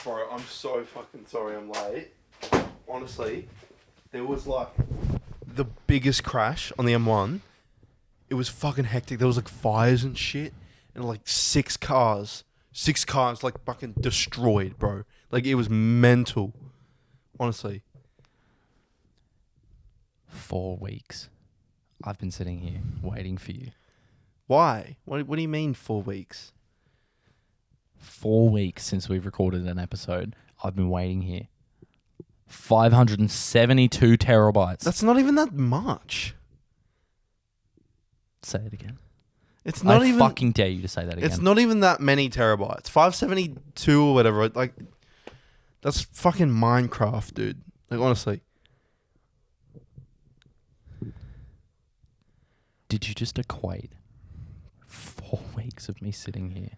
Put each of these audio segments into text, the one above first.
Bro, I'm so fucking sorry I'm late. Honestly, there was like the biggest crash on the M1. It was fucking hectic. There was like fires and shit. And like six cars like fucking destroyed, bro. Like it was mental. Honestly. 4 weeks. I've been sitting here waiting for you. Why? What do you mean 4 weeks? 4 weeks since we've recorded an episode. I've been waiting here. 572 terabytes. That's not even that much. Say it again. It's not even. Fucking dare you to say that again. It's not even that many terabytes. 572 or whatever. Like, that's fucking Minecraft, dude. Like, honestly. Did you just equate 4 weeks of me sitting here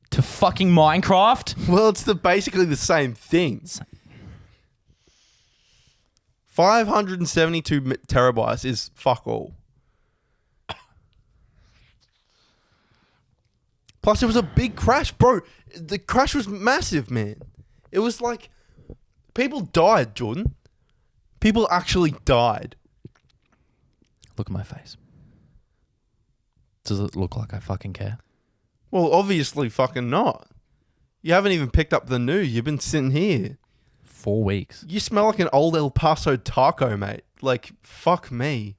to fucking Minecraft? Well, it's basically the same thing. 572 terabytes is fuck all. Plus, it was a big crash, bro. The crash was massive, man. It was like people died, Jordan. People actually died. Look at my face. Does it look like I fucking care? Well, obviously fucking not. You haven't even picked up the news. You've been sitting here. 4 weeks. You smell like an old El Paso taco, mate. Like, fuck me.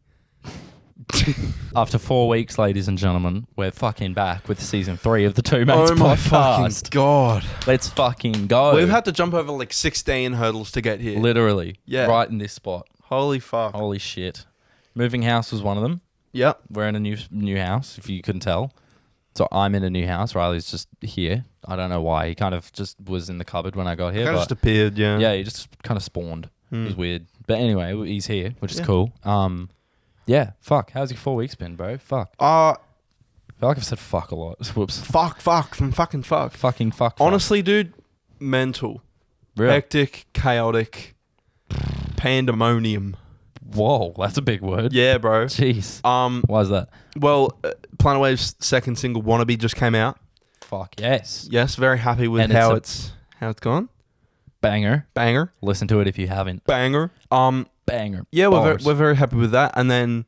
After 4 weeks, ladies and gentlemen, we're fucking back with season 3 of the Two Mates Oh my podcast. fucking God. Let's fucking go. We've had to jump over like 16 hurdles to get here. Literally. Yeah. Right in this spot. Holy fuck. Holy shit. Moving house was one of them. Yep. We're in a new house, if you couldn't tell. So I'm in a new house. Riley's just here. I don't know why. He kind of just was in the cupboard when I got here. Kind of just appeared, yeah. Yeah, he just kind of spawned. It was weird. But anyway, he's here, which is cool. Yeah, fuck. How's your 4 weeks been, bro? Fuck. I feel like I've said fuck a lot. Whoops. Fuck. Fucking fuck. Fucking fuck. Honestly, dude, mental. Really? Hectic, chaotic, pandemonium. Whoa, that's a big word. Yeah, bro. Jeez. Why is that? Well, Planet Wave's second single, Wannabe, just came out. Fuck, yes. Yes, very happy with And how it's gone. Banger. Banger. Listen to it if you haven't. Banger. Banger. Yeah, Bars. we're very happy with that. And then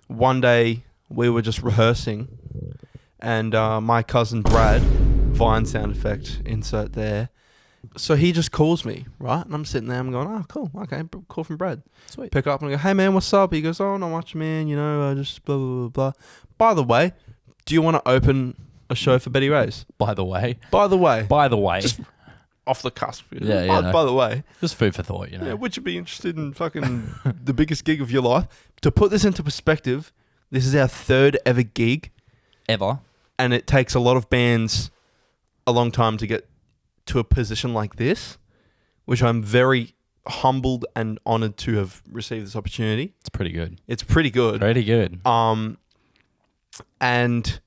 one day we were just rehearsing, and my cousin Brad, Vine sound effect, insert there. So he just calls me, right? And I'm sitting there, I'm going, oh, cool, okay, call from Brad. Sweet. Pick up and I go, hey man, what's up? He goes, oh, not much, man, you know, just blah, blah, blah, blah. By the way, do you want to open a show for Betty Ray's? By the way. Just off the cusp. Yeah, yeah. By the way. Just food for thought, you know. Yeah, would you be interested in fucking the biggest gig of your life? To put this into perspective, this is our third ever gig. Ever. And it takes a lot of bands a long time to get to a position like this, which I'm very humbled and honored to have received this opportunity. It's pretty good. It's pretty good. Pretty good. And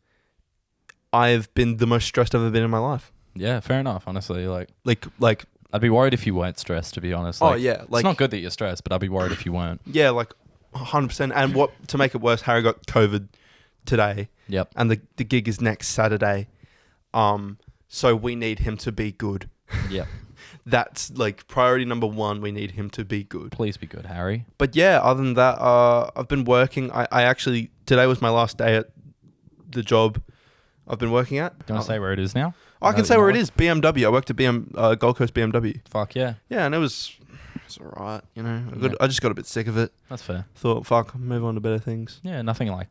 I've been the most stressed I've ever been in my life. Yeah, fair enough, honestly. Like I'd be worried if you weren't stressed, to be honest. Oh, yeah. It's not good that you're stressed, but I'd be worried if you weren't. Yeah, like 100%. And what to make it worse, Harry got COVID today. Yep. And the gig is next Saturday. So we need him to be good. Yep. That's like priority number one. We need him to be good. Please be good, Harry. But yeah, other than that, I've been working. I actually, today was my last day at the job I've been working at. Do you want to say where it is now? I can say where it is. BMW. I worked at Gold Coast BMW. Fuck yeah. Yeah, and it's alright, you know. I just got a bit sick of it. That's fair. Thought, fuck, move on to better things. Yeah, nothing like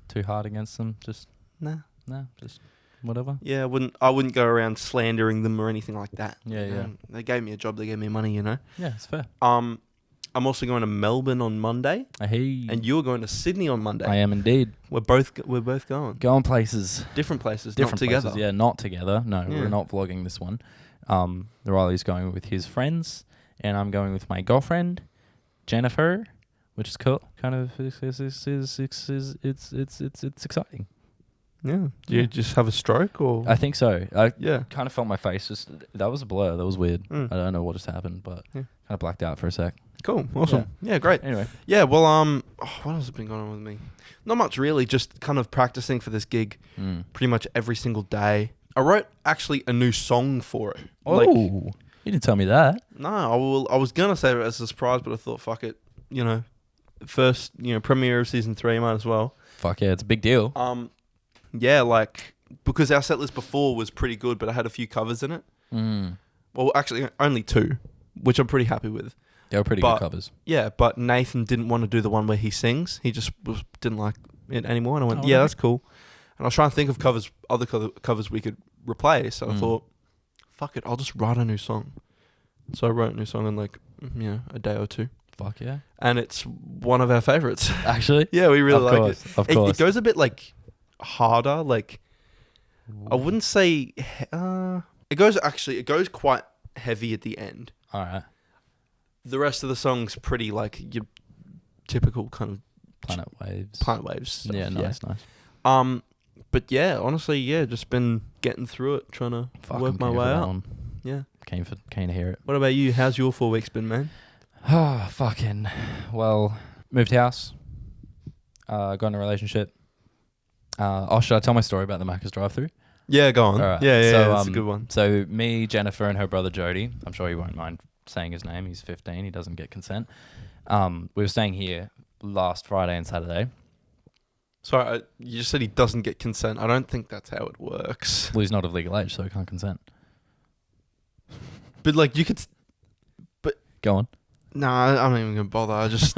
too hard against them. Just just whatever. Yeah, I wouldn't go around slandering them or anything like that. Yeah, you know? yeah. They gave me a job. They gave me money, you know. Yeah, it's fair. I'm also going to Melbourne on Monday. Hey. And you're going to Sydney on Monday. I am indeed. We're both going. Going places. Different places, Different not together. places. Yeah, not together. No, Yeah. we're not vlogging this one. Riley's going with his friends, and I'm going with my girlfriend, Jennifer, which is cool. Kind of, it's exciting. Yeah. Do you just have a stroke or? I think so. I yeah. kind of felt my face that was a blur. That was weird. Mm. I don't know what just happened, but kind of blacked out for a sec. Cool. Awesome. Yeah, great. Anyway. Yeah, well, what else has been going on with me? Not much really, just kind of practicing for this gig pretty much every single day. I wrote actually a new song for it. Oh. You didn't tell me that. No, I was gonna save it as a surprise, but I thought, fuck it, first, premiere of season 3, might as well. Fuck yeah, it's a big deal. Yeah, like because our set list before was pretty good, but I had a few covers in it. Well, actually, only 2, which I'm pretty happy with. They were pretty good covers. Yeah, but Nathan didn't want to do the one where he sings. He just didn't like it anymore, and I went, Oh, yeah, really? that's cool. And I was trying to think of other covers we could replace. So I thought, fuck it, I'll just write a new song. So I wrote a new song in like, a day or 2. Fuck yeah. And it's one of our favorites. Actually? Yeah, we really like it. Of course. It goes a bit like harder. Like, I wouldn't say, it goes quite heavy at the end. All right. The rest of the song's pretty like your typical kind of Planet Waves. stuff. Yeah, nice. But yeah, honestly, just been getting through it, trying to work my way out. Yeah. Keen to hear it. What about you? How's your 4 weeks been, man? Well, moved house. Got in a relationship. Should I tell my story about the Macca's drive-through? Yeah, go on. All right. Yeah, So, that's a good one. So me, Jennifer, and her brother Jody. I'm sure he won't mind saying his name. He's 15. He doesn't get consent. We were staying here last Friday and Saturday. Sorry, you just said he doesn't get consent. I don't think that's how it works. Well, he's not of legal age, so he can't consent. But like, you could. Go on. Nah, I'm not even gonna bother. I just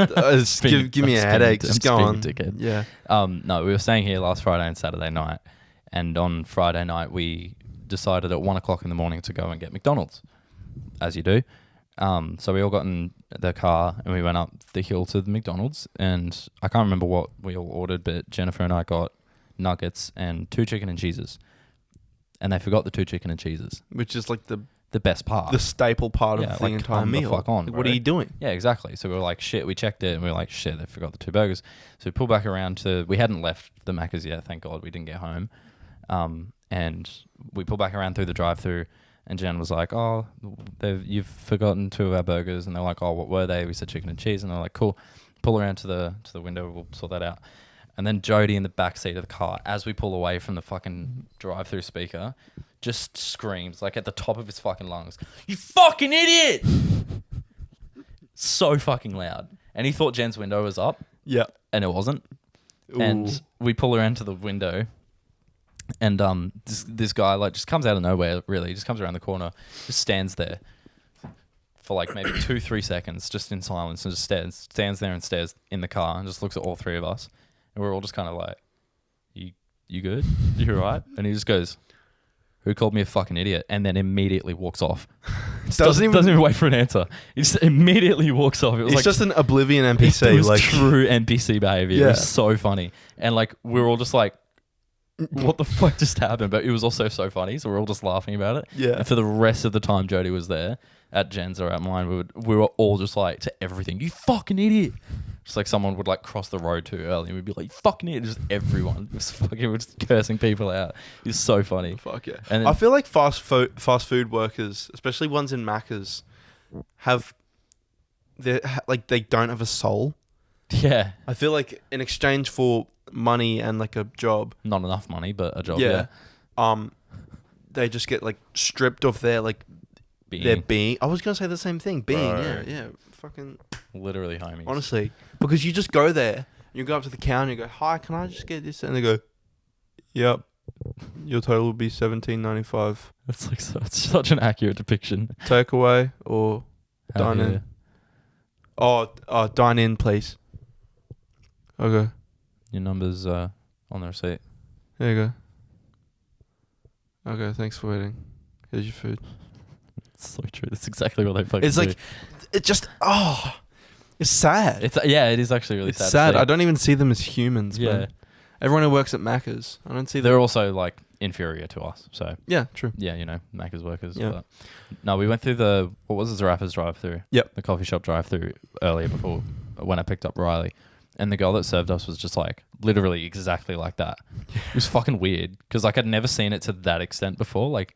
give me a headache. Just go on. Dickhead. Yeah. No, we were staying here last Friday and Saturday night, and on Friday night we decided at 1 o'clock in the morning to go and get McDonald's, as you do. So we all got in the car and we went up the hill to the McDonald's, and I can't remember what we all ordered, but Jennifer and I got nuggets and 2 chicken and cheeses, and they forgot the 2 chicken and cheeses, Which is like the best part, the staple part of the like, entire come meal. The fuck on, Like, bro. what are you doing? Yeah, exactly. So we were like, shit, we checked it and we were like, shit, they forgot the 2 burgers. So we pulled back around we hadn't left the Macca's yet, thank God, we didn't get home. And we pulled back around through the drive-thru, and Jen was like, oh, you've forgotten 2 of our burgers. And they're like, oh, what were they? We said chicken and cheese. And they're like, cool, pull around to the window, we'll sort that out. And then Jody in the back seat of the car, as we pull away from the fucking drive-thru speaker, just screams, like at the top of his fucking lungs, you fucking idiot! So fucking loud. And he thought Jen's window was up. Yeah. And it wasn't. Ooh. And we pull around to the window, and this guy like just comes out of nowhere, really. Just comes around the corner, just stands there for like maybe 2-3 seconds, just in silence, and just stands there and stares in the car and just looks at all 3 of us. And we're all just kind of like, you good? You all right? And he just goes, who called me a fucking idiot? And then immediately walks off. Doesn't even wait for an answer. He just immediately walks off. It was It's like, just an oblivion NPC. it was like true NPC behavior. Yeah. It was so funny. And like, we were all just like, what the fuck just happened? But it was also so funny. So we're all just laughing about it. Yeah. And for the rest of the time Jody was there, at Jen's or at mine, we were all just like, to everything, you fucking idiot. Just like someone would like cross the road too early and we'd be like, you fucking idiot. Just everyone was fucking just cursing people out. It was so funny. Fuck yeah. And then, I feel like fast food workers, especially ones in Macca's, they don't have a soul. yeah. I feel like in exchange for money and like a job, Not enough money, but a job. Yeah. they just get like stripped of their like their being. I was gonna say the same thing. Being, Bro. yeah, fucking Literally homies. honestly, because you just go there, you go up to the counter, and you go, "Hi, can I just get this?" And they go, "Yep, your total will be $17.95. It's like it's such an accurate depiction. Takeaway or dine in? Oh, dine in, please. Okay, Your number's on the receipt. there you go. Okay, thanks for waiting. Here's your food. It's so true. That's exactly what they fucking It's do. like, it just, it's sad. It is actually really It's sad. sad. to see. I don't even see them as humans, Yeah. man. Everyone who works at Macca's, I don't see them. They're also like inferior to us. So Yeah, true. yeah, Macca's workers. Yeah. But no, we went through what was the Zarappa's drive-through? Yep. The coffee shop drive-through earlier before when I picked up Riley. And the girl that served us was just like literally exactly like that. It was fucking weird because like I'd never seen it to that extent before. Like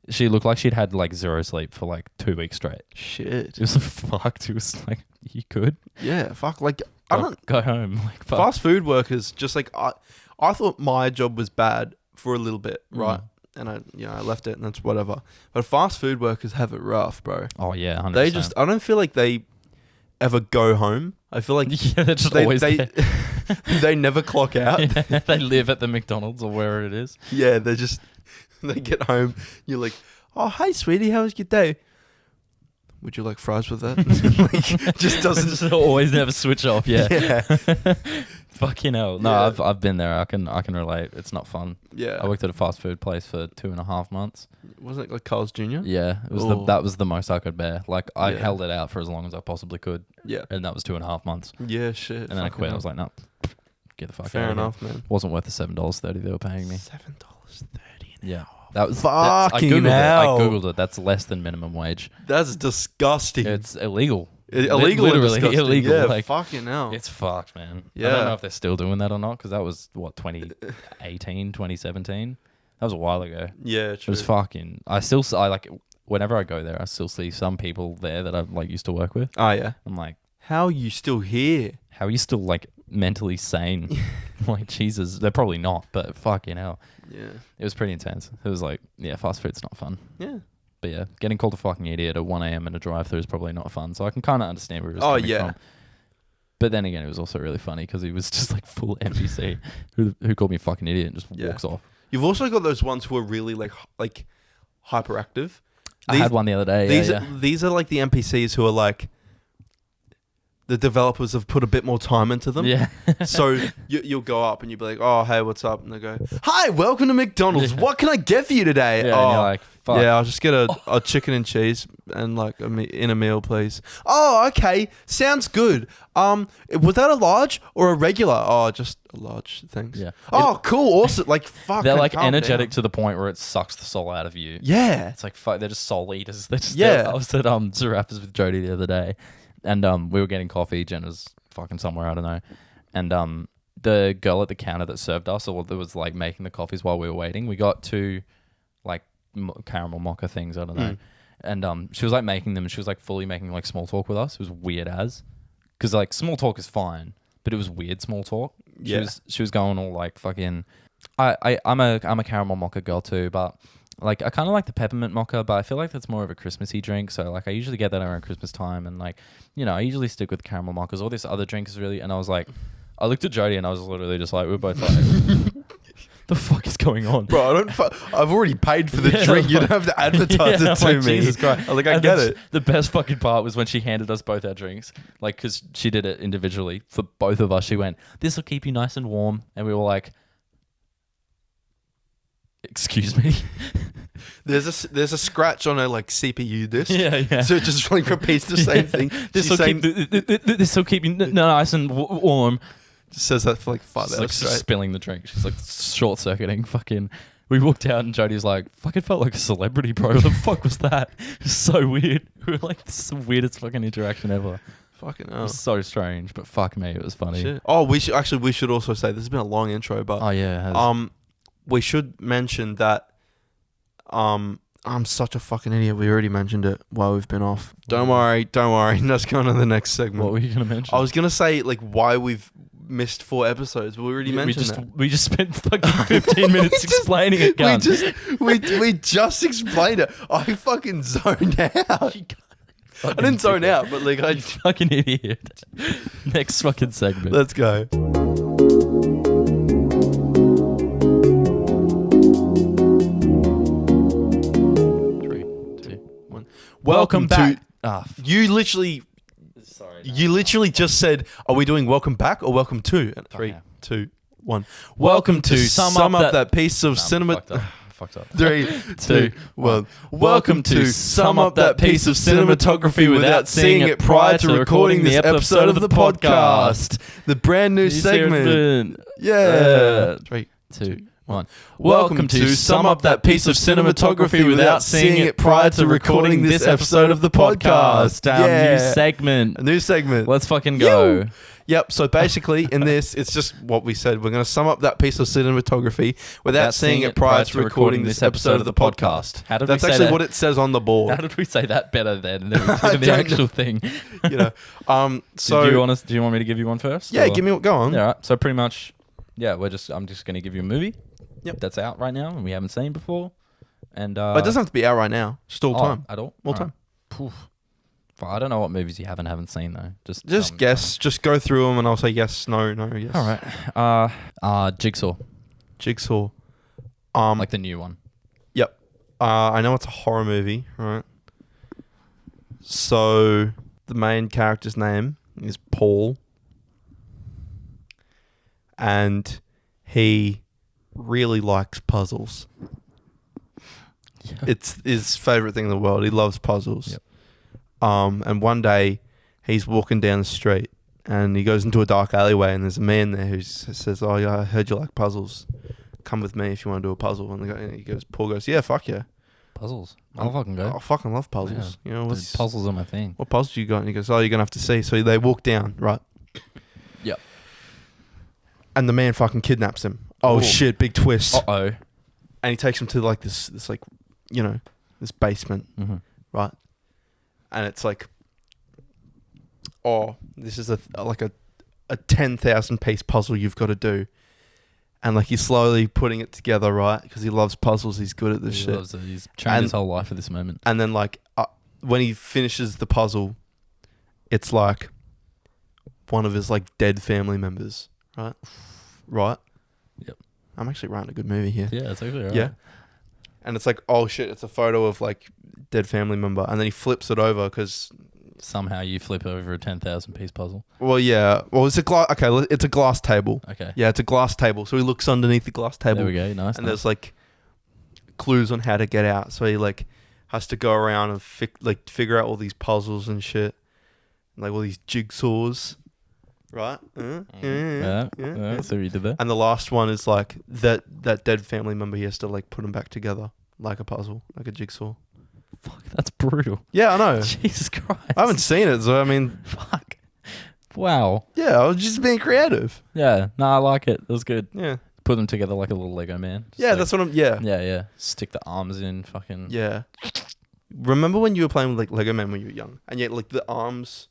she looked like she'd had like 0 sleep for like 2 weeks straight. Shit. It was fucked. It was like, you could Yeah, fuck. Like, I don't. go home. Like Fast food workers, just like, I thought my job was bad for a little bit, right? and I left it, and that's whatever. But fast food workers have it rough, bro. Oh yeah, 100%. They just, I don't feel like they ever go home. I feel like yeah, they're just always there. they never clock out. Yeah, they live at the McDonald's or wherever it is. Yeah, they get home. You're like, oh, hey, sweetie, how was your day? Would you like fries with that? Like, just doesn't just always never switch off. Yeah. Yeah. Fucking hell. No, Yeah. I've been there. I can relate. It's not fun. Yeah. I worked at a fast food place for 2.5 months. Wasn't it like Carl's Jr.? Yeah, it was Oh. that was the most I could bear. Like I Yeah. held it out for as long as I possibly could, Yeah. and that was 2.5 months. Yeah, shit. And then I quit. I was like, no, get the fuck fair out. enough, man. Wasn't worth the $7.30 they were paying me. $7.30 an Yeah. hour. That was Fucking I googled hell. it. I googled it. That's less than minimum wage. That's disgusting. It's illegal. Illegal and Literally disgusting. illegal. Yeah, Like, fucking hell. it's fucked, man. I Yeah. don't know if they're still doing that or not, because that was, 2018, 2017? That was a while ago. Yeah, It true. was fucking... I like... Whenever I go there, I still see some people there that I've, like, used to work with. Oh, yeah. I'm like, How are you still here? how are you still, like, mentally sane? Like, Jesus. They're probably not, but fucking hell. Yeah. It was pretty intense. It was like, yeah, fast food's not fun. Yeah. But yeah, getting called a fucking idiot at 1 a.m. in a drive-thru is probably not fun. So I can kind of understand where he was coming from. But then again, it was also really funny because he was just like full NPC who called me a fucking idiot and just walks off. You've also got those ones who are really like hyperactive. I had one the other day. These are like the NPCs who are like the developers have put a bit more time into them. Yeah. So you'll go up and you'll be like, oh, hey, what's up? And they go, hi, welcome to McDonald's. Yeah. What can I get for you today? Yeah, oh, and you're like, fuck. yeah, I'll just get a chicken and cheese and like in a meal, please. Oh, okay. Sounds good. Was that a large or a regular? Oh, just a large. Thanks. Yeah. Oh, cool. Awesome. Like, fuck. They're like calm energetic down. to the point where it sucks the soul out of you. Yeah. It's like, fuck, they're just soul eaters. They're just, Yeah. I was at Zarappas with Jody the other day, and we were getting coffee. Jen was fucking somewhere, I don't know. And the girl at the counter that served us, or that was like making the coffees while we were waiting, we got two like caramel mocha things, I don't know. And she was like making them, and she was like fully making like small talk with us. It was weird because like small talk is fine, but it was weird small talk. She was going all like fucking. I'm a caramel mocha girl too, but like I kind of like the peppermint mocha, but I feel like that's more of a Christmassy drink. So like I usually get that around Christmas time, and like, you know, I usually stick with caramel mochas. All this other drink is really, and I was like, I looked at Jody and I was literally just like, we're both like, the fuck is going on, Bro, I've already paid for the drink. You don't have to advertise it to like, me. Jesus Christ. I And get it. The best fucking part was when she handed us both our drinks, like, because she did it individually for both of us. She went, "This will keep you nice and warm," and we were like, "Excuse me." There's a scratch on her like CPU disc. Yeah. So it just like repeats the same thing. This will keep you nice and warm. Just says that for like 5 She's hours like straight. spilling the drink. She's like short circuiting. Fucking. We walked out and Jody's like, "Fucking felt like a celebrity, bro. What the fuck was that?" It was so weird. We were like, "This is the weirdest fucking interaction ever." Fucking It hell. was so strange, but fuck me, it was funny. Shit. Oh, we should also say this has been a long intro, but Oh yeah. It has. we should mention that I'm such a fucking idiot. We already mentioned it while we've been off. Don't worry. Let's go on to the next segment. What were you gonna mention? I was gonna say like why we've missed 4 episodes, but we already mentioned that. We just spent fucking 15 minutes explaining it, gun. We just explained it. I fucking zoned out. I didn't zone out, but like I fucking idiot. Next fucking segment. let's go. 3, 2, 1. Welcome back. to. You literally just said, "Are we doing welcome back or welcome to?" And 3, yeah. 2, 1. Welcome to sum up that piece of cinema. Fucked up. 3, 2, 1. Welcome to sum up that piece of cinematography without seeing it prior to recording this episode of the podcast. The brand new segment. Yeah. 3, 2, 1. Welcome to sum up that piece of cinematography without seeing it prior to recording this episode of the podcast. Our Yeah. new segment. A new segment. Let's fucking go. Yep. So basically, in this, it's just what we said. We're going to sum up that piece of cinematography without seeing it prior to recording this episode of the podcast. How did That's we say actually that? what it says on the How board. did we say that better than the don't actual know. thing? You know. So do you want me to give you one first? yeah, or? give me what. Go on. Yeah, all right. So pretty much, yeah, I'm just gonna give you a movie. Yep. That's out right now and we haven't seen before. And But it doesn't have to be out right now. Just all time. At all. All time. Poof. Well, I don't know what movies you haven't seen though. Just guess. Just go through them, and I'll say yes, no, yes. All right. Jigsaw. Jigsaw. Like the new one. Yep. I know it's a horror movie, right? So the main character's name is Paul, and he really likes puzzles. Yep. It's his favorite thing in the world. He loves puzzles. Yep. And one day he's walking down the street and he goes into a dark alleyway and there's a man there who says, "Oh yeah, I heard you like puzzles. Come with me if you want to do a puzzle." And Paul goes, "Yeah, fuck yeah. Puzzles. I'll fucking go. I fucking love puzzles. Yeah. You know, Puzzles are my thing." What puzzles you got? And he goes, "Oh, you're gonna have to see." So they walk down, right? Yep. And the man fucking kidnaps him. Oh Ooh. shit, big twist. Uh-oh. And he takes him to like this like, you know, this basement, right? And it's like, oh, this is a 10,000 piece puzzle you've got to do. And like he's slowly putting it together, right? Because he loves puzzles. He's good at this shit. Loves it. He's trained his whole life for this moment. And then like when he finishes the puzzle, it's like one of his like dead family members, right? Right? Yep. I'm actually writing a good movie here. Yeah, it's actually right. Yeah. And it's like, oh shit, it's a photo of like dead family member. And then he flips it over because somehow you flip over a 10,000 piece puzzle. Well, yeah. Well, it's a it's a glass table. Okay. Yeah, it's a glass table. So he looks underneath the glass table. There we go. Nice. And there's like clues on how to get out. So he like has to go around and figure out all these puzzles and shit. Like all these jigsaws. Right? Yeah. So you did that. And the last one is like that dead family member. He has to like put them back together like a puzzle, like a jigsaw. Fuck, that's brutal. Yeah, I know. Jesus Christ. I haven't seen it, so I mean... Fuck. Wow. Yeah, I was just being creative. Yeah. No, I like it. That was good. Yeah. Put them together like a little Lego man. Just yeah, that's what I'm... Yeah. Yeah. Stick the arms in, fucking... Yeah. Remember when you were playing with like Lego Man when you were young? And yet like the arms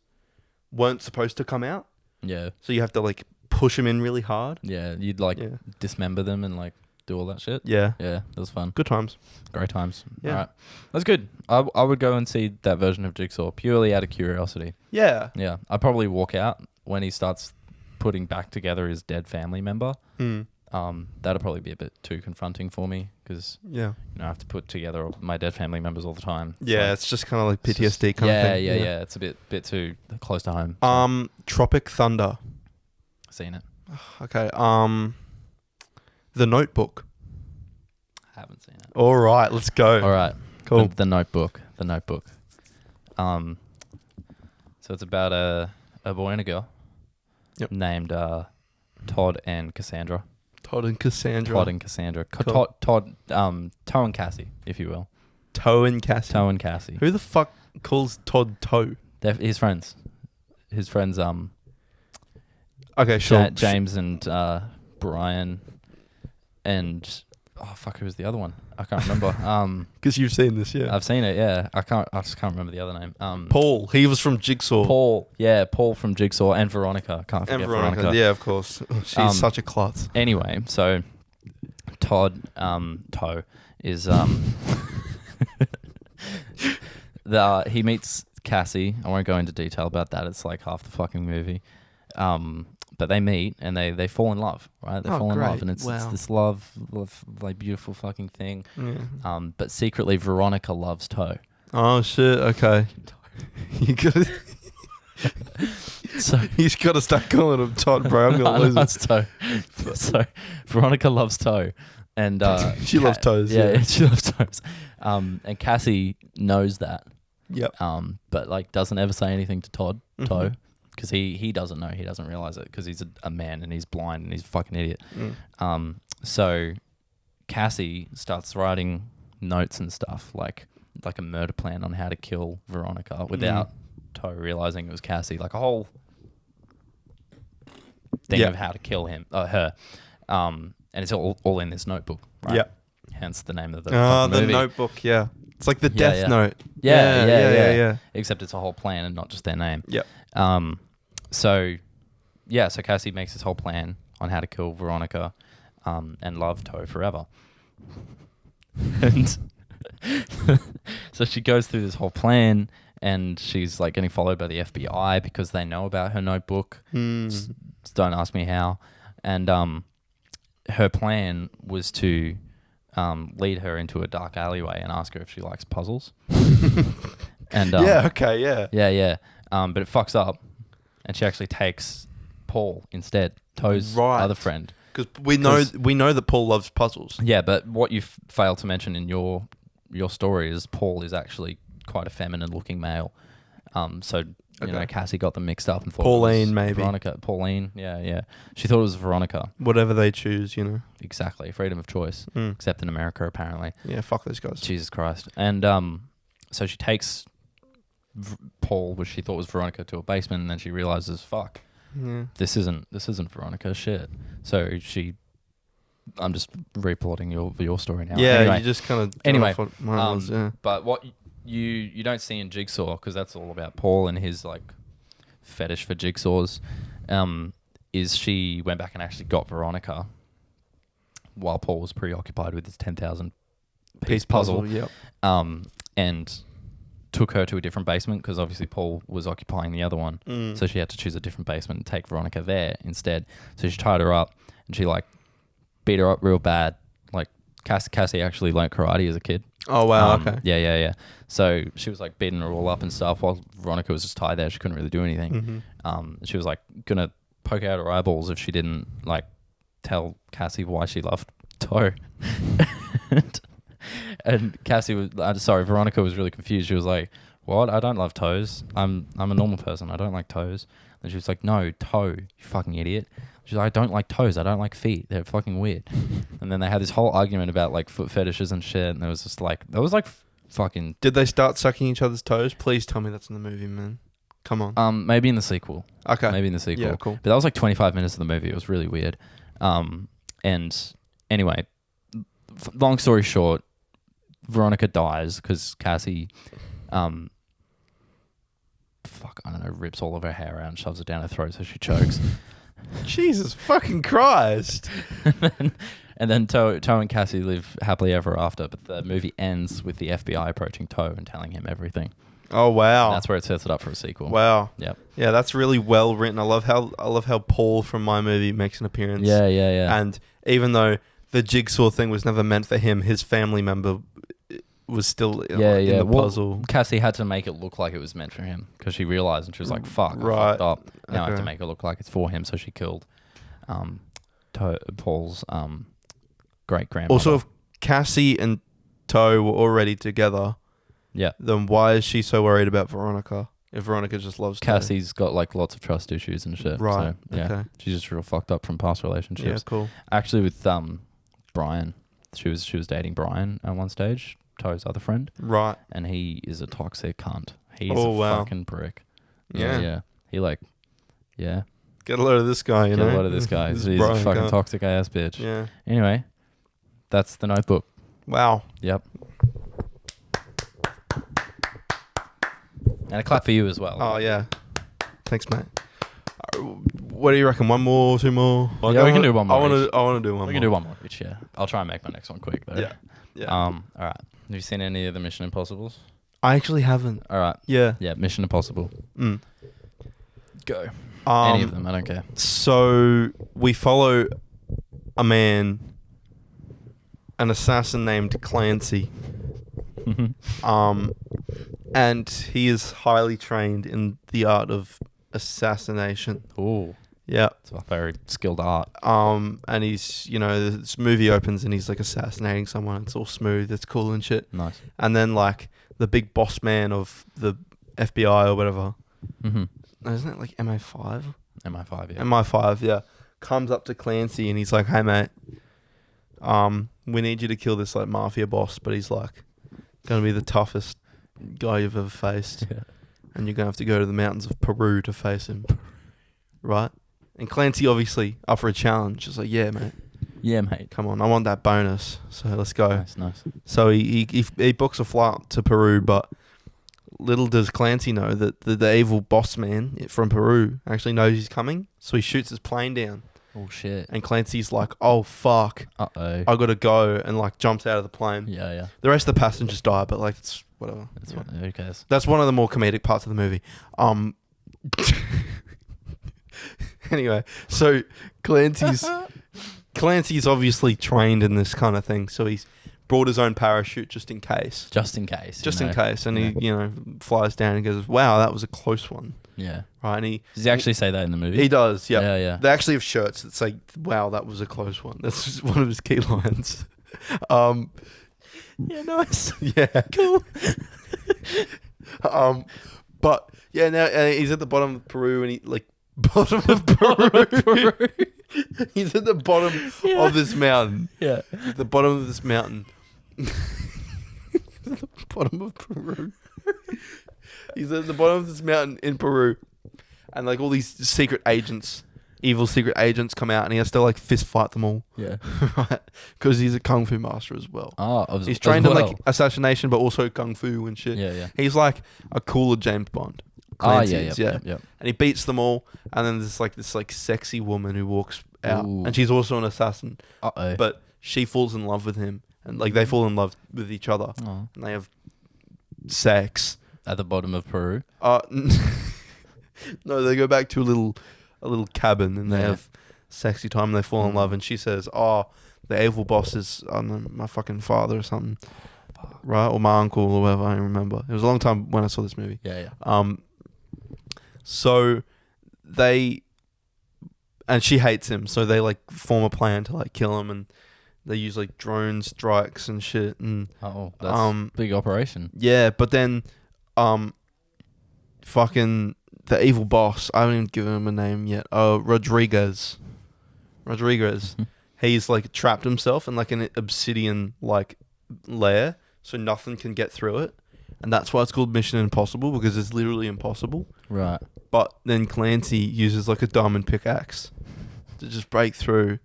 weren't supposed to come out? Yeah. So you have to like push them in really hard? Yeah. You'd like dismember them and like do all that shit. Yeah. Yeah. That was fun. Good times. Great times. Yeah. All right. That's good. I would go and see that version of Jigsaw purely out of curiosity. Yeah. Yeah. I'd probably walk out when he starts putting back together his dead family member. That'll probably be a bit too confronting for me because I have to put together my dead family members all the time. Yeah, it's just kind of like PTSD kind of thing. Yeah. It's a bit too close to home. So. Tropic Thunder. Seen it. Okay. The Notebook. Haven't seen it. All right, let's go. All right. Cool. The Notebook. So it's about a boy and a girl named Todd and Cassandra. Todd and Cassandra. Cool. Todd, Toe and Cassie, if you will. Toe and Cassie. Toe and Cassie. Who the fuck calls Todd Toe? They're his friends. His friends, okay, sure. James and Brian and who was the other one? I can't remember. Because you've seen this, yeah. I've seen it, yeah. I just can't remember the other name. Paul. He was from Jigsaw. Paul from Jigsaw and Veronica. Can't forget Veronica. Yeah, of course. She's such a klutz. Anyway, so Todd Toe is he meets Cassie. I won't go into detail about that. It's like half the fucking movie. But they meet and they fall in love, right? They fall in love, and it's this love, like beautiful fucking thing. Yeah. But secretly, Veronica loves Toe. Oh shit! Okay. You got. So he's got to start calling him Todd, bro. I'm gonna lose it. Toe. So Veronica loves Toe, and she loves toes. Yeah, she loves toes. And Cassie knows that. Yep. But like doesn't ever say anything to Todd Toe. Because he doesn't know, he doesn't realize it because he's a man and he's blind and he's a fucking idiot. So Cassie starts writing notes and stuff like a murder plan on how to kill Veronica without Toe realizing it was Cassie, like a whole thing of how to kill her. And it's all in this notebook, right? Yeah. Hence the name of the movie. Notebook, yeah. It's like the Death Note. Yeah. Except it's a whole plan and not just their name. Yep. So Cassie makes this whole plan on how to kill Veronica and love Toe forever. And So she goes through this whole plan, and she's like getting followed by the FBI because they know about her notebook. Just don't ask me how. And her plan was to lead her into a dark alleyway and ask her if she likes puzzles. And yeah. But it fucks up, and she actually takes Paul instead, Toe's other friend. Because we know that Paul loves puzzles. Yeah, but what you failed to mention in your story is Paul is actually quite a feminine-looking male. So you know, Cassie got them mixed up and thought Pauline, it was maybe. Veronica. Pauline, yeah. She thought it was Veronica. Whatever they choose, you know. Exactly, freedom of choice, except in America apparently. Yeah, fuck those guys. Jesus Christ. And so she takes Paul, which she thought was Veronica, to a basement, and then she realizes, fuck. Yeah. This isn't Veronica, shit. So I'm just reporting your story now. Yeah, anyway, you just kind of what mine was, yeah. But what you don't see in Jigsaw, because that's all about Paul and his like fetish for jigsaws, is she went back and actually got Veronica while Paul was preoccupied with his 10,000 piece puzzle. Yep. And took her to a different basement because obviously Paul was occupying the other one. So she had to choose a different basement and take Veronica there instead. So she tied her up and she like beat her up real bad. Like Cassie actually learnt karate as a kid. Oh, wow. Okay. Yeah. So she was like beating her all up and stuff while Veronica was just tied there. She couldn't really do anything. She was like going to poke out her eyeballs if she didn't like tell Cassie why she loved Toe. And Veronica was really confused. She was like, what? I don't love toes. I'm a normal person. I don't like toes. And she was like, no, toe, you fucking idiot. She's like, I don't like toes. I don't like feet. They're fucking weird. And then they had this whole argument about like foot fetishes and shit. And it was just like, fucking... Did they start sucking each other's toes? Please tell me that's in the movie, man. Come on. Maybe in the sequel. Okay. Maybe in the sequel. Yeah, cool. But that was like 25 minutes of the movie. It was really weird. And anyway, long story short, Veronica dies because Cassie, rips all of her hair out and shoves it down her throat so she chokes. Jesus fucking Christ. And then Toe and Cassie live happily ever after, but the movie ends with the FBI approaching Toe and telling him everything. Oh, wow. And that's where it sets it up for a sequel. Wow. Yep. Yeah, that's really well written. I love how Paul from my movie makes an appearance. Yeah. And even though the jigsaw thing was never meant for him, his family member was still in the puzzle. Cassie had to make it look like it was meant for him because she realized, and she was like, fuck, I fucked up. Now I have to make it look like it's for him. So she killed Paul's great-grandmother. Also, if Cassie and Toe were already together, then why is she so worried about Veronica? If Veronica just loves Cassie's got like lots of trust issues and shit. Right. So, yeah. Okay. She's just real fucked up from past relationships. Yeah, cool. Actually, with Brian, she was dating Brian at one stage, Toe's other friend. Right. And he is a toxic cunt. He's a fucking prick. Yeah. He like, yeah. Get a load of this guy, you know? Get a load of this guy. He's a fucking toxic ass bitch. Yeah. Anyway, that's The Notebook. Wow. Yep. And a clap for you as well. Oh, yeah. Thanks, mate. What do you reckon? One more, two more? Yeah, we can do one more. I want to do one more. We can do one more each, yeah. I'll try and make my next one quick, though. Yeah. All right. Have you seen any of the Mission Impossibles? I actually haven't. All right. Yeah. Yeah, Mission Impossible. Go. Any of them, I don't care. So we follow a man, an assassin named Clancy. And he is highly trained in the art of assassination. Ooh. Yeah. It's a very skilled art. And he's, this movie opens and he's like assassinating someone. It's all smooth. It's cool and shit. Nice. And then like the big boss man of the FBI or whatever. No, isn't it like MI5? MI5, yeah. MI5, yeah. Comes up to Clancy and he's like, hey, mate, we need you to kill this like mafia boss, but he's like going to be the toughest guy you've ever faced. Yeah. And you're going to have to go to the mountains of Peru to face him. Right? And Clancy obviously up for a challenge. Just like, yeah, mate. Yeah, mate. Come on, I want that bonus. So let's go. Nice. So he books a flight to Peru, but little does Clancy know that the evil boss man from Peru actually knows he's coming. So he shoots his plane down Oh shit. And Clancy's like, oh fuck, Uh-oh. I gotta go, and like jumps out of the plane. Yeah, yeah. The rest of the passengers die, but like it's whatever. That's Yeah. what, who cares? That's one of the more comedic parts of the movie. Anyway, so Clancy's obviously trained in this kind of thing, so he's brought his own parachute just in case. Just in case. Just you in know. case, and Yeah. he flies down and goes, "Wow, that was a close one." Yeah. Right, and Does he actually say that in the movie? he does. Yeah, Yeah, yeah. They actually have shirts that say, "Wow, that was a close one." That's just one of his key lines. Yeah, nice. Yeah, Cool. but yeah, now he's at the bottom of Peru, and he like bottom of Peru. He's at the bottom of this mountain. Yeah. The bottom of this mountain. The bottom of Peru. He's at the bottom of this mountain in Peru, and like all these secret agents, evil secret agents, come out, and he has to like fist fight them all, Yeah. right? Because he's a kung fu master as well. Oh, He's trained in like assassination, but also kung fu and shit. Yeah, yeah. He's like a cooler James Bond. Oh, Clancy yeah, is, yeah. And he beats them all, and then there's like this like sexy woman who walks out, Ooh. and she's also an assassin, Uh-oh. but she falls in love with him, and like they fall in love with each other, Oh. and they have sex. At the bottom of Peru. No, they go back to a little cabin, and they Yeah. have sexy time, and they fall in love, and she says, "Oh, the evil boss is my fucking father or something." Right, or my uncle or whatever. I don't remember. It was a long time when I saw this movie. Yeah, yeah. So she hates him, so they like form a plan to like kill him, and they use like drone strikes and shit, and Oh, that's a big operation. yeah. But then, fucking the evil boss. I haven't even given him a name yet. Rodriguez. He's like trapped himself in like an obsidian like layer, so nothing can get through it, and that's why it's called Mission Impossible, because it's literally impossible. Right. But then Clancy uses like a diamond pickaxe to just break through,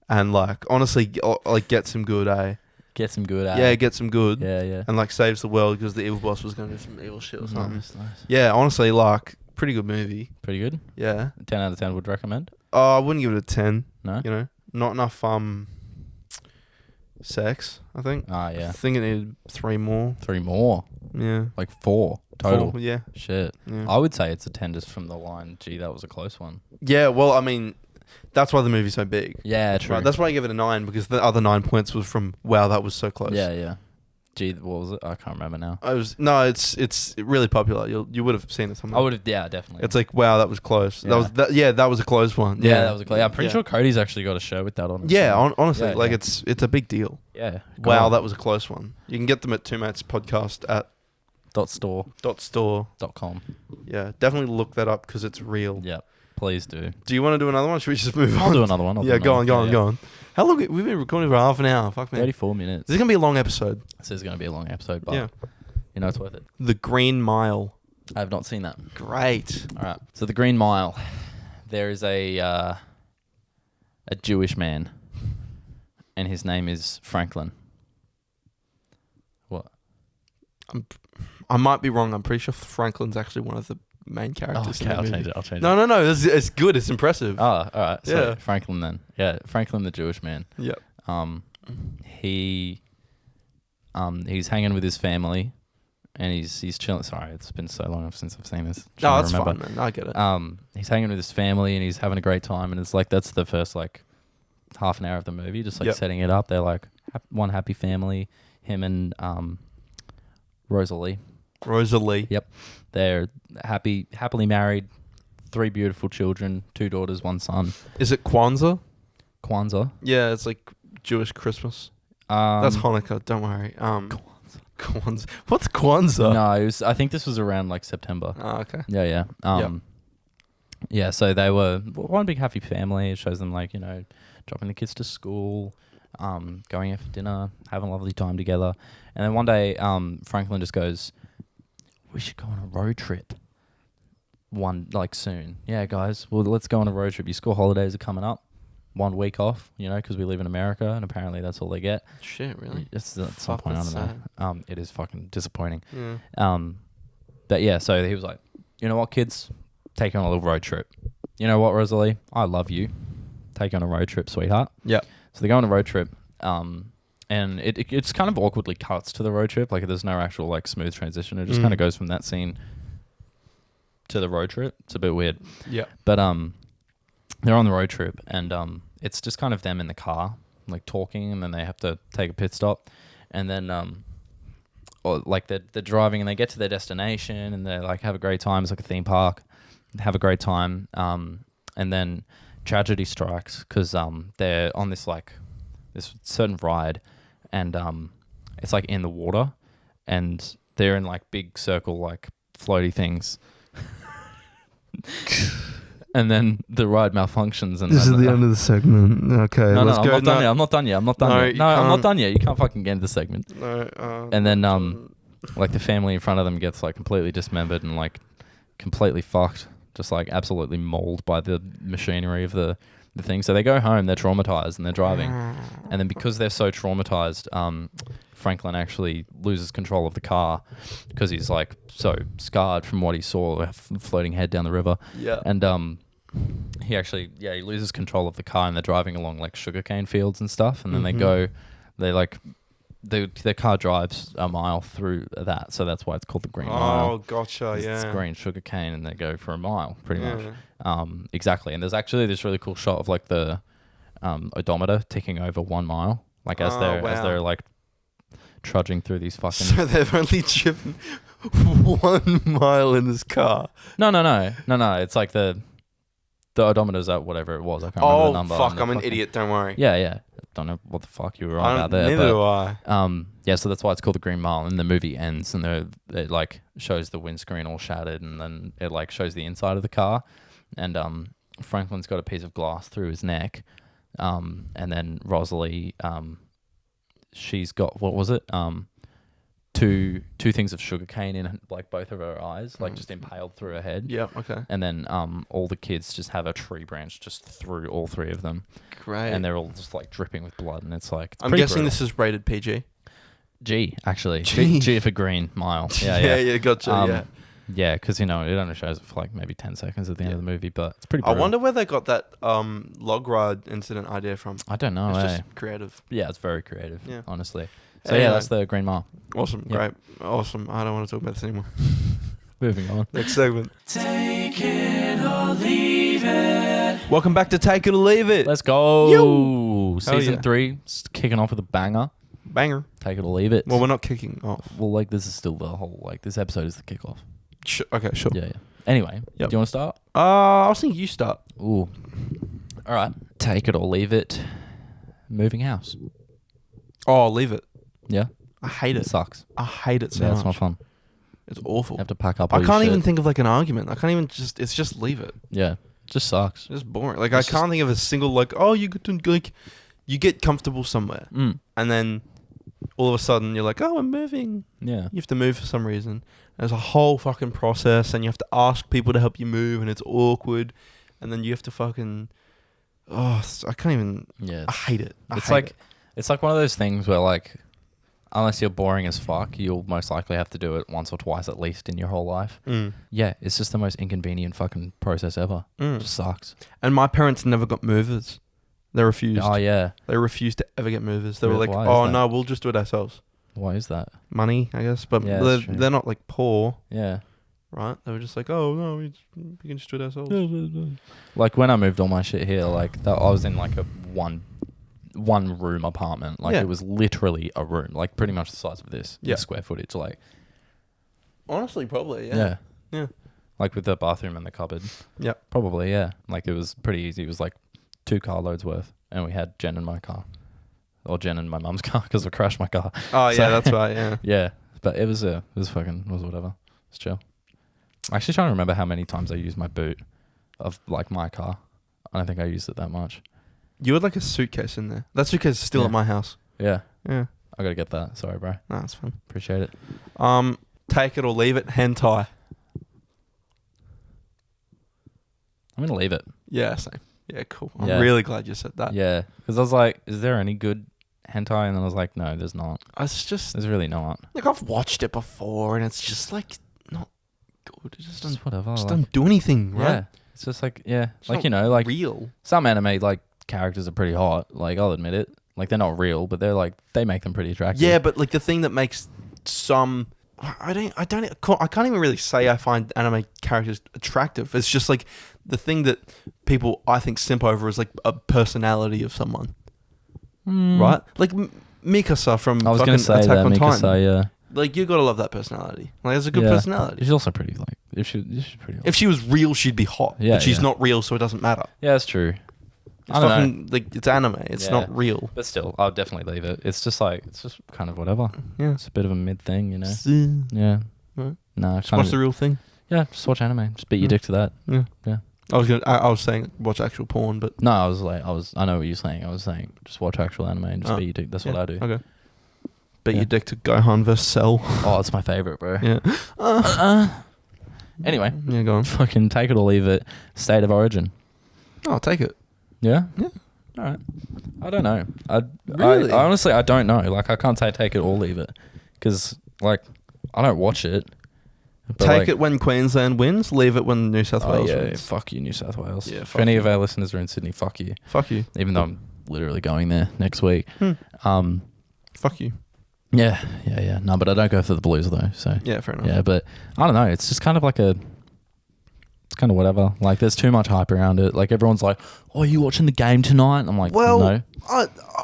and like honestly, like get some good, eh? Get some good at Yeah, get some good, Yeah, yeah. and like saves the world because the evil boss was going to do some evil shit or something. Nice, nice. Yeah, honestly, like pretty good movie. Pretty good. Yeah. 10 out of 10 would recommend. I wouldn't give it a 10. No? You know, not enough sex. I think. Ah, yeah. I think it needed 3 more. 3 more. Yeah. Like 4 total. 4, yeah. Shit. Yeah. I would say it's a 10 just from the line. Gee, that was a close one. Yeah. Well, I mean, that's why the movie's so big. Yeah, true. Right, that's why I give it a 9, because the other 9 points was from wow, that was so close. Yeah, yeah. Gee, what was it? I can't remember now. It's really popular. You would have seen it somewhere. I would have, yeah, definitely. It's like wow, that was close. Yeah. That was a close one. yeah, that was a close. Yeah, I'm pretty Yeah. sure Cody's actually got a show with that on. Yeah, honestly, Yeah, like yeah. it's a big deal. Yeah. Wow, that was a close one. You can get them at Two Mates Podcast at .store.com. .store. Yeah, definitely look that up because it's real. Yeah, please do. Do you want to do another one? Should we just move on? I'll do another one. Yeah, go on. How long? We've been recording for half an hour. Fuck me. 34 minutes. This is gonna be a long episode. This is going to be a long episode, but Yeah. you know it's worth it. The Green Mile. I have not seen that. Great. All right. So the Green Mile, there is a Jewish man, and his name is Franklin. What? I might be wrong. I'm pretty sure Franklin's actually one of the main characters. Okay, in the I'll movie. change it. I'll change it. No. It's good. It's impressive. Oh, all right. So Yeah. Franklin then. Yeah, Franklin the Jewish man. Yep. He's hanging with his family, and he's chilling. Sorry, it's been so long since I've seen this. No, Trying to that's remember. fine, man. I get it. He's hanging with his family, and he's having a great time, and it's like that's the first like half an hour of the movie, just like Yep. setting it up. They're like one happy family. Him and Rosalie. Rosalie. Yep, they're happily married, 3 beautiful children, 2 daughters, 1 son. Is it Kwanzaa? Kwanzaa. Yeah, it's like Jewish Christmas. That's Hanukkah. Don't worry. Kwanzaa. What's Kwanzaa? No, it was, I think this was around like September. Oh, okay. Yeah. Yeah, so they were one big happy family. It shows them like, you know, dropping the kids to school, going out for dinner, having a lovely time together. And then one day, Franklin just goes, we should go on a road trip. Soon. Yeah, guys, well, let's go on a road trip. Your school holidays are coming up. 1 week off, you know, because we live in America, and apparently that's all they get. Shit, really? It's at some Fuck, point, I that's don't know. It is fucking disappointing. Yeah. But yeah, so he was like, you know what, kids? Take on a little road trip. You know what, Rosalie? I love you. take you on a road trip, sweetheart. Yeah. So they go on a road trip, and it's kind of awkwardly cuts to the road trip. Like there's no actual like smooth transition. It just kind of goes from that scene to the road trip. It's a bit weird. Yeah. But they're on the road trip, and it's just kind of them in the car, like talking, and then they have to take a pit stop, and then or like they're driving, and they get to their destination, and they like have a great time. It's like a theme park, have a great time, and then tragedy strikes because they're on this certain ride, and it's like in the water, and they're in like big circle like floaty things. And then the ride malfunctions, and this is the end of the segment. Okay, no, let's go. I'm not done yet. I'm not done yet. You can't fucking get into the segment. No. And then like the family in front of them gets like completely dismembered and like completely fucked, just like absolutely mauled by the machinery of the thing. So they go home, they're traumatized, and they're driving. And then because they're so traumatized, Franklin actually loses control of the car because he's like so scarred from what he saw floating head down the river. Yeah. And he loses control of the car, and they're driving along like sugarcane fields and stuff. And then their car drives a mile through that, so that's why it's called the Green Mile. Oh, gotcha, yeah. It's green sugarcane, and they go for a mile, pretty much. Exactly. And there's actually this really cool shot of like the odometer ticking over 1 mile, like as they're like trudging through these fucking. So they've only driven 1 mile in this car. No. It's like the odometer's at whatever it was. I can't remember the number. Oh fuck! I'm an idiot. Don't worry. Yeah. Don't know what the fuck you were on about there. Neither do I. Yeah, so that's why it's called the Green Mile. And the movie ends, and it like shows the windscreen all shattered, and then it like shows the inside of the car, and Franklin's got a piece of glass through his neck, and then Rosalie, she's got what was it? Two things of sugarcane in like both of her eyes, like just impaled through her head. Yeah, okay. And then all the kids just have a tree branch just through all 3 of them. Great. And they're all just like dripping with blood, and it's like I'm guessing brutal. this is rated PG. G, actually. G. G for Green Mile. Yeah, gotcha. Yeah, because it only shows it for like maybe 10 seconds at the end of the movie, but it's pretty brutal. I wonder where they got that log ride incident idea from. I don't know. It's just creative. Yeah, it's very creative, honestly. So Anyway. that's the Green Mile. Awesome, great, awesome. I don't want to talk about this anymore. Moving on. Next segment. Take it or leave it. Welcome back to Take It or Leave It. Let's go. Yo. Season 3, kicking off with a banger. Banger. Take it or leave it. Well, we're not kicking off. Well, like this is still the whole, like this episode is the kickoff. Okay, sure. Yeah. Anyway, do you want to start? I was thinking you start. Ooh. All right. Take it or leave it. Moving house. Oh, I'll leave it. Yeah. I hate it. Sucks. I hate it so Yeah, much. it's not fun. It's awful. You have to pack up all I your can't shit. even think of like an argument. I can't even it's just leave it. Yeah. Just sucks. It's just boring. Like It's I can't think of a single like, oh, you get to like you get comfortable somewhere Mm. and then all of a sudden you're like, oh, I'm moving. Yeah. You have to move for some reason. There's a whole fucking process, and you have to ask people to help you move, and it's awkward. And then you have to fucking, I can't even. Yeah. I hate it. It's like one of those things where like, unless you're boring as fuck, you'll most likely have to do it once or twice at least in your whole life. Yeah, it's just the most inconvenient fucking process ever. It just sucks. And my parents never got movers. They refused. Oh yeah. They refused to ever get movers. They were Really? like, Why is oh that? no, we'll just do it ourselves. Why is that? Money, I guess. But Yeah, that's true. they're not like poor, Yeah. right? They were just like, oh no, we can just do it ourselves. Like when I moved all my shit here, like that, I was in like a one room apartment. Like it was literally a room, like pretty much the size of this. Yeah. Square footage. Like Honestly, probably, yeah. Yeah. Like with the bathroom and the cupboard. Yep. Probably, yeah. Like it was pretty easy. It was like 2 carloads worth, and we had Jen and my car, or Jen and my mum's car because I crashed my car. Oh yeah, So- that's right. Yeah. Yeah, but it was whatever. It's chill. I'm actually trying to remember how many times I used my boot of like my car. I don't think I used it that much. You had like a suitcase in there. That suitcase is still Yeah. at my house. Yeah, Yeah. I gotta get that. Sorry, bro. No, that's fun. Appreciate it. Take it or leave it. Hentai. I'm gonna leave it. Yeah, same. Yeah, cool. I'm Yeah. really glad you said that. Yeah, because I was like, is there any good hentai? And then I was like, no, there's not. It's just There's really not. like I've watched it before, and it's just like not good. It just doesn't, Just whatever. just like- doesn't do anything, right? Yeah, it's just like It's like not like real. some anime like characters are pretty hot. Like, I'll admit it. Like, they're not real, but they're like, they make them pretty attractive. Yeah, but like the thing that makes some, I can't even really say I find anime characters attractive. It's just like the thing that people I think simp over is like a personality of someone, right? Like Mikasa from I was fucking going to say Attack that, on Mikasa, Titan. yeah. Like you gotta love that personality. Like it's a good Yeah. personality. She's also pretty, like, she's pretty hot. If she was real, she'd be hot. Yeah, but she's yeah. not real, so it doesn't matter. Yeah, that's true. It's I don't know. fucking like it's anime. It's Yeah. not real. But still, I'll definitely leave it. It's just like, it's just kind of whatever. Yeah. It's a bit of a mid thing, you know? Yeah. Right. No, Just watch the real thing. yeah, just watch anime. Just beat your dick to that. Yeah. Yeah. I was saying watch actual porn, but No, I know what you're saying. I was saying just watch actual anime and just beat your dick. That's what I do. Okay. Beat Yeah. your dick to Gohan vs Cell. Oh, it's my favorite, bro. Yeah. Anyway, Yeah, go on. fucking take it or leave it. State of origin. I'll take it. Yeah? Yeah. All right. I don't know. Really? I honestly, I don't know. Like, I can't say take it or leave it. Because, like, I don't watch it. But Take like, it when Queensland wins. Leave it when New South Oh, Wales yeah, wins. fuck you, New South Wales. Yeah, if fuck any you. of our listeners are in Sydney, fuck you. Fuck you. Even though I'm literally going there next week. Fuck you. Yeah. No, but I don't go for the Blues, though. So, Yeah, fair enough. yeah, but I don't know. It's just kind of like it's kind of whatever. Like, there's too much hype around it. Like, everyone's like, oh, are you watching the game tonight? And I'm like, Well, no.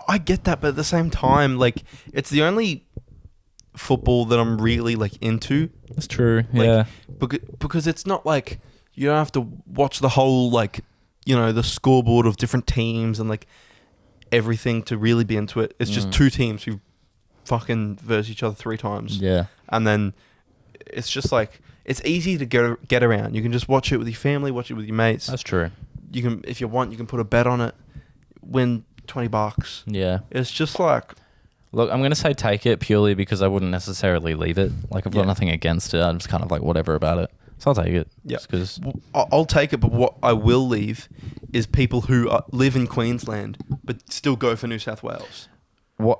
I get that, but at the same time, like, it's the only football that I'm really like into. It's true. Like, yeah. Because it's not like you don't have to watch the whole like, you know, the scoreboard of different teams and like everything to really be into it. It's just two teams who fucking verse each other 3 times. Yeah. And then it's just like it's easy to get around. You can just watch it with your family, watch it with your mates. That's true. You can, if you want, you can put a bet on it, win $20. Yeah. It's just like, Look, I'm going to say take it purely because I wouldn't necessarily leave it. Like, I've got Yeah. nothing against it. I'm just kind of like whatever about it. So I'll take it. Yeah. Because I'll take it, but what I will leave is people who live in Queensland but still go for New South Wales.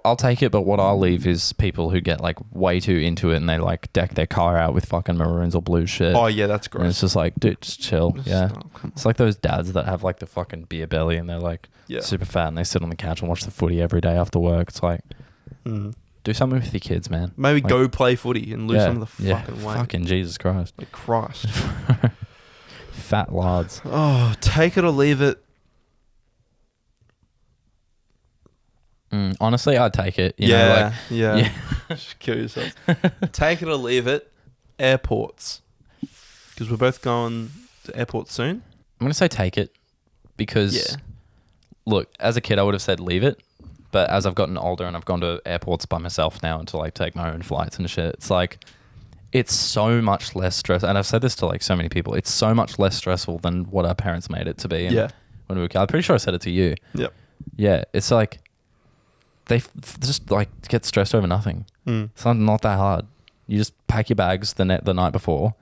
I'll take it, but what I'll leave is people who get like way too into it and they like deck their car out with fucking maroons or blue shit. Oh yeah, that's And gross. it's just like, dude, just chill. Yeah. Oh, come It's like those dads that have like the fucking beer belly and they're like Yeah. super fat and they sit on the couch and watch the footy every day after work. It's like, on. do something with your kids, man. Maybe Like, go play footy and lose some of the fucking weight. Fucking Jesus Christ. Like Christ. Fat lads. Oh, take it or leave it. Honestly, I'd take it. You know, like, yeah. Just kill yourself. Take it or leave it. Airports, because we're both going to airports soon. I'm going to say take it because, look, as a kid, I would have said leave it. But as I've gotten older and I've gone to airports by myself now and to like take my own flights and shit, it's like, it's so much less stress. And I've said this to like so many people. It's so much less stressful than what our parents made it to be. And Yeah. When we were kids. I'm pretty sure I said it to you. Yep. Yeah. It's like, they just like get stressed over nothing. It's not that hard. You just pack your bags the night before,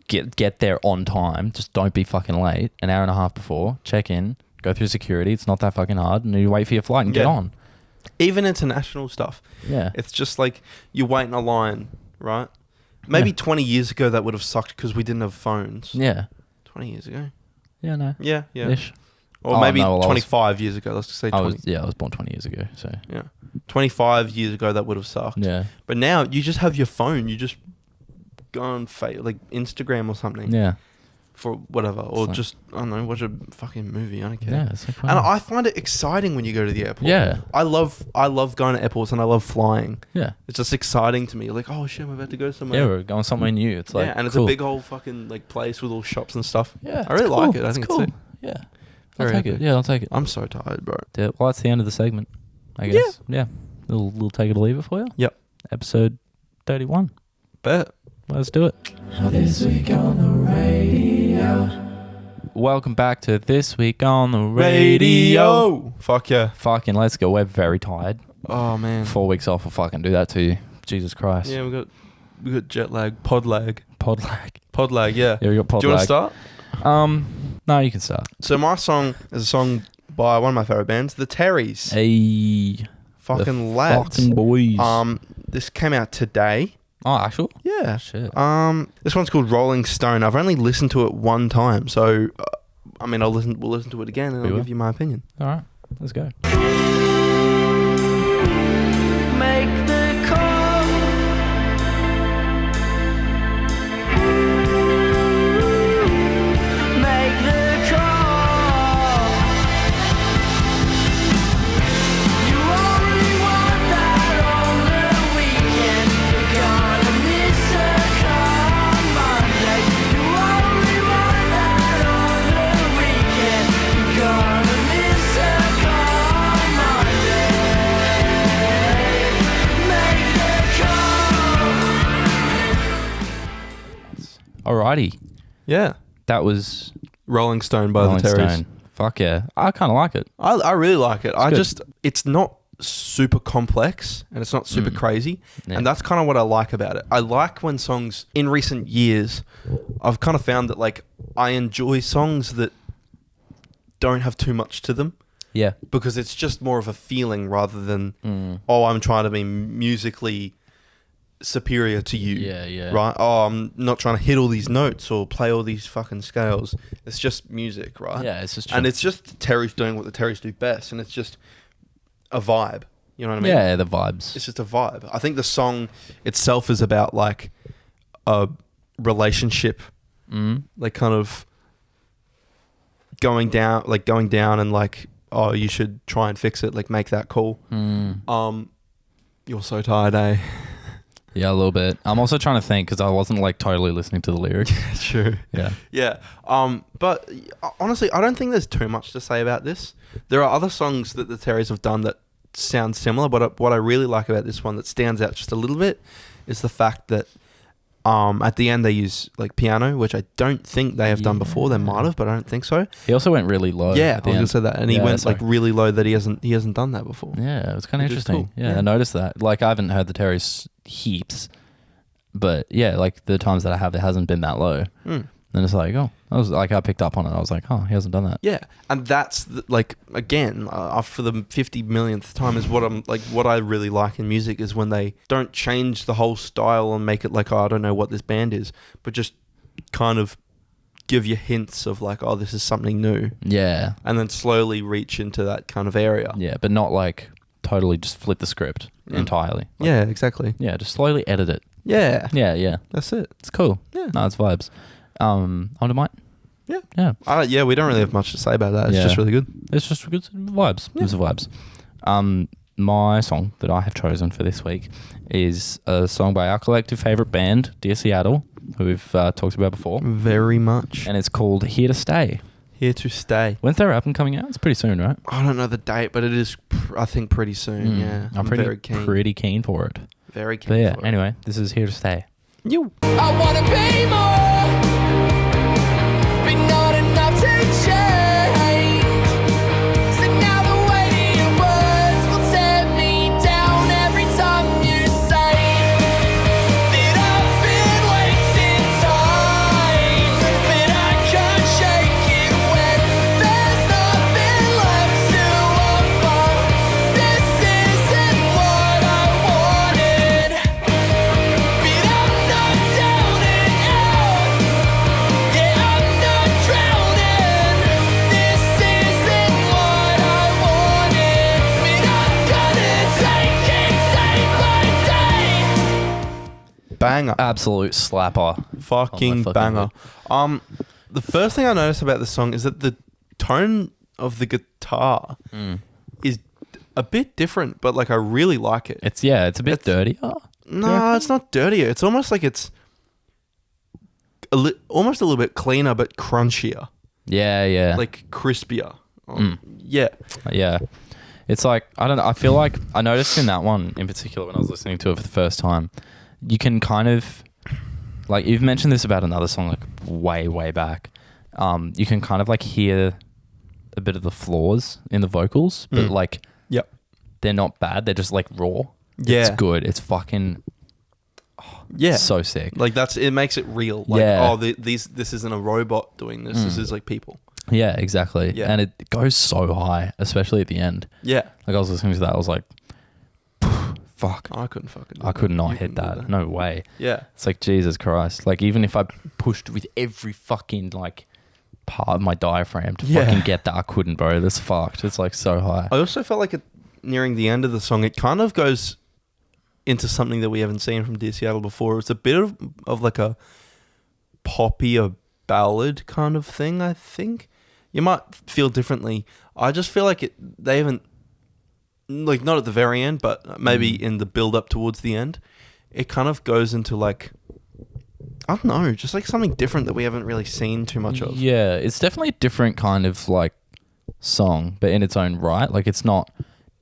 get there on time. Just don't be fucking late. An hour and a half before, check in, go through security. It's not that fucking hard, and you wait for your flight and get on. Even international stuff. Yeah, It's just like you wait in a line, right? Maybe 20 years ago that would have sucked because we didn't have phones. yeah, 20 years ago. yeah. No, Yeah. ish. Or Oh, maybe no, well, I was- 25 years ago. Let's just say 20. I was born 20 years ago, so 25 years ago that would have sucked. yeah, But now you just have your phone. You just go on like Instagram or something yeah, for whatever, or like- just I don't know, watch a fucking movie. I don't care. yeah. It's like, And I find it exciting when you go to the airport. Yeah. I love going to airports and I love flying. yeah, It's just exciting to me. Like, oh shit, I'm about to go somewhere. yeah. We're going somewhere new. It's like, yeah, and it's cool. a big old fucking like place with all shops and stuff. Yeah, I really it's like cool. it. I think cool. it's sick. Yeah, I'll Very take it. epic. Yeah, I'll take it. I'm so tired, bro. Yeah, well, that's the end of the segment, I guess. Yeah. Little take it or leave it for you. Yep. Episode 31. Bet. Let's do it. This week on the radio. Welcome back to This Week on the Radio. Fuck yeah. Fucking let's go. We're very tired. Oh man. 4 weeks off will fucking do that to you. Jesus Christ. Yeah, we got jet lag, pod lag. Pod lag. Yeah. Yeah, we got pod Do you lag. want to start? No, you can start. So my song is a song by one of my favorite bands, the Terrys. Hey. Fucking the lads. Fucking boys. This came out today. Oh, actual? Yeah. Shit. This one's called Rolling Stone. I've only listened to it one time, so I mean, we'll listen to it again, and We I'll will. give you my opinion. All right, let's go. Make the call. Make the call. You only want that on the weekend. You're gonna miss a call on Monday. You only want that on the weekend. You're gonna miss a call on Monday. Make the call. Alrighty, Yeah. that was Rolling Stone by Rolling the Terrors. Stone. Fuck yeah, I kind of like it. I really like it. good. It's not super complex and it's not super crazy. Yeah. And that's kind of what I like about it. I like when songs, in recent years, I've kind of found that like I enjoy songs that don't have too much to them Yeah, because it's just more of a feeling rather than, oh, I'm trying to be musically superior to you. Yeah, yeah. Right? Oh, I'm not trying to hit all these notes or play all these fucking scales. It's just music, right? Yeah, it's just And chill. it's just the Terrys doing what the Terrys do best, and it's just a vibe. You know what I mean? Yeah, the vibes. It's just a vibe. I think the song itself is about like a relationship, like kind of going down and like, oh, you should try and fix it, like make that call. You're so tired, eh? Yeah, a little bit. I'm also trying to think because I wasn't like totally listening to the lyrics. True. Yeah. Yeah. But honestly, I don't think there's too much to say about this. There are other songs that the Terrys have done that sound similar, but what I really like about this one that stands out just a little bit is the fact that at the end they use like piano, which I don't think they have done before. They might have, but I don't think so. He also went really low. Yeah, at I the was gonna end. say that, and he Yeah, went sorry. like really low that he hasn't done that before. Yeah, it was kind of Which is interesting. cool. Yeah, Yeah. I noticed that. Like, I haven't heard the Terrys heaps, but yeah, like the times that I have, it hasn't been that low. And it's like, oh, I picked up on it. I was like, oh, he hasn't done that. Yeah, and that's like again for the 50 millionth time is what I really like in music is when they don't change the whole style and make it like, oh, I don't know what this band is, but just kind of give you hints of like, oh, this is something new, Yeah, and then slowly reach into that kind of area. yeah, but not like totally just flip the script entirely. Like, Yeah, exactly. yeah, just slowly edit it. Yeah, Yeah, that's it. it's cool. Yeah. No, it's vibes. On to mine. Yeah. Yeah, We don't really have much to say about that. It's just really good. It's just good vibes. Yeah. It's vibes. My song that I have chosen for this week is a song by our collective favorite band, Dear Seattle, who we've talked about before, Very much. and it's called Here to Stay. Here to stay. When's their album coming out? It's pretty soon, right? I don't know the date, but it is, I think, pretty soon. Yeah, I'm very keen. pretty keen for it. Very keen. But yeah, for it. anyway, this is Here to Stay. You. I wanna be more, but not enough to change. So now the weight of your words will tear me down every time you say that I've been wasting time, but I can't shake it when there's nothing left to offer. This isn't what I wanted, but I'm not down and out. Yeah, I'm not drowning. This isn't what I wanted, but I'm gonna take it day by day. Banger. Absolute slapper. Fucking fucking banger. The first thing I noticed about this song is that the tone of the guitar is a bit different, but like I really like it. It's a bit dirtier. No, it's not dirtier. It's almost like it's almost a little bit cleaner, but crunchier, Yeah. like crispier. Yeah. Yeah. It's like, I don't know. I feel like I noticed in that one in particular when I was listening to it for the first time, you can kind of, like, you've mentioned this about another song, like, way back. You can kind of, like, hear a bit of the flaws in the vocals, but, like, Yep. they're not bad. They're just, like, raw. Yeah. It's good. It's fucking Yeah. so sick. Like it makes it real. Like, Yeah. oh, this isn't a robot doing this. This is like people. Yeah, exactly. Yeah. And it goes so high, especially at the end. Yeah. Like, I was listening to that, I was like, fuck. I couldn't fucking do I could that. not You hit couldn't do that. No way. Yeah. It's like, Jesus Christ. Like, even if I pushed with every fucking, like, part of my diaphragm to Yeah. fucking get that. I couldn't, bro. That's fucked. It's like so high. I also felt like nearing the end of the song, it kind of goes into something that we haven't seen from Dear Seattle before. It's a bit of like a poppy or ballad kind of thing, I think. You might feel differently. I just feel like they haven't, like, not at the very end, but maybe in the build up towards the end, it kind of goes into like, I don't know, just like something different that we haven't really seen too much of. Yeah, it's definitely a different kind of like song, but in its own right. Like it's not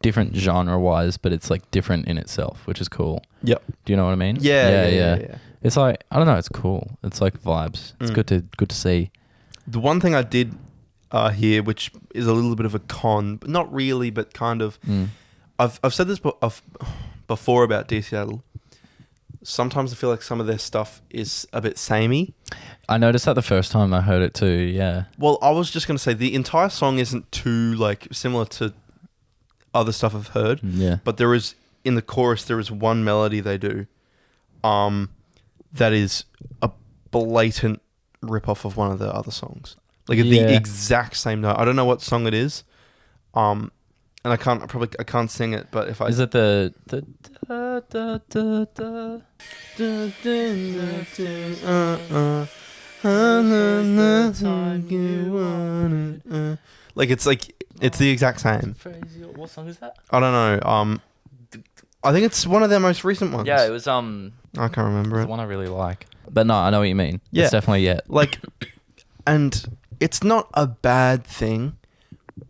different genre wise, but it's like different in itself, which is cool. Yep. Do you know what I mean? Yeah. It's like, I don't know, it's cool. It's like vibes. It's good to see. The one thing I did hear, which is a little bit of a con, but not really, but kind of. I've said this before about Dear Seattle. Sometimes I feel like some of their stuff is a bit samey. I noticed that the first time I heard it too, yeah. Well, I was just going to say the entire song isn't too like similar to other stuff I've heard. Yeah. But there is, in the chorus, there is one melody they do that is a blatant rip-off of one of the other songs. Like the exact same note. I don't know what song it is. And I can't sing it, but if I... Is it the da, da, da, da. Like it's the exact same. What song is that? I don't know. I think it's one of their most recent ones. Yeah, it was I can't remember the it. one I really like. But no, I know what you mean. Yeah. It's definitely Like, and it's not a bad thing,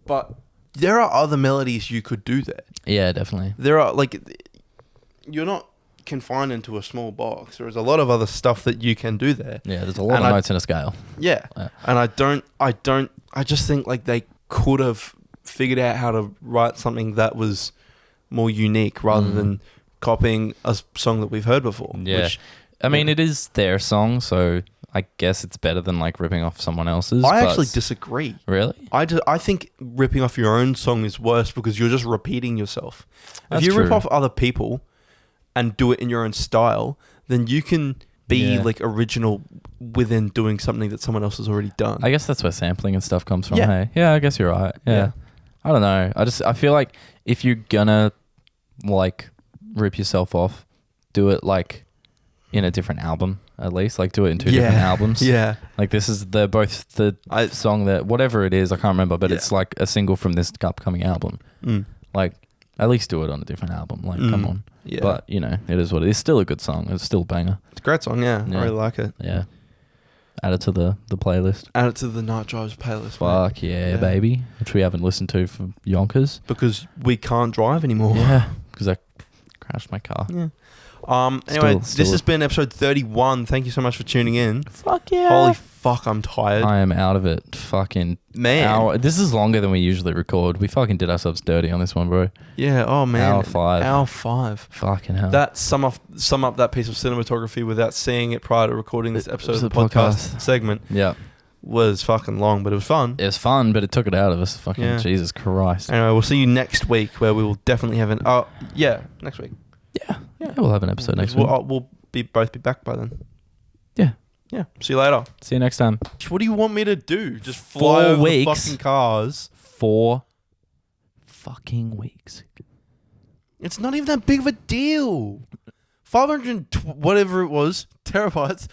but there are other melodies you could do there. Yeah, definitely. There are, like, you're not confined into a small box. There is a lot of other stuff that you can do there. Yeah, there's a lot of notes in a scale. Yeah. And I just think like they could have figured out how to write something that was more unique rather than copying a song that we've heard before. Yeah. I mean, it is their song, so I guess it's better than like ripping off someone else's. I actually disagree. Really? I think ripping off your own song is worse because you're just repeating yourself. That's if you rip true. off other people and do it in your own style, then you can be like original within doing something that someone else has already done. I guess that's where sampling and stuff comes from. Yeah. Hey, yeah, I guess you're right. Yeah. I don't know. I feel like if you're gonna like rip yourself off, do it like in a different album at least. Like do it in two different albums. Yeah. Like this is both the song that whatever it is, I can't remember, but it's like a single from this upcoming album. Like at least do it on a different album. Like come on. Yeah. But you know, it is what it is. It's still a good song. It's still a banger. It's a great song, yeah. I really like it. Yeah. Add it to the playlist. Add it to the Night Drives playlist. Fuck yeah, baby. Which we haven't listened to for yonkers. Because we can't drive anymore. Yeah. Because I crashed my car. Yeah. Anyway, Still this has been episode 31. Thank you so much for tuning in. Fuck yeah. Holy fuck, I'm tired. I am out of it. Fucking Man. This is longer than we usually record. We fucking did ourselves dirty on this one, bro. Yeah, oh man. Hour 5. Hour 5. Fucking hell. That sum up that piece of cinematography without seeing it prior to recording this episode of the podcast segment Yeah. was fucking long, but it was fun. It was fun, but it took it out of us. Fucking Jesus Christ. Anyway, we'll see you next week where we will definitely have next week. Yeah, we'll have an episode next week. We'll both be back by then. Yeah. Yeah. See you later. See you next time. What do you want me to do? Just 4 fly over the weeks. fucking cars? 4 fucking weeks. It's not even that big of a deal. 500 whatever it was terabytes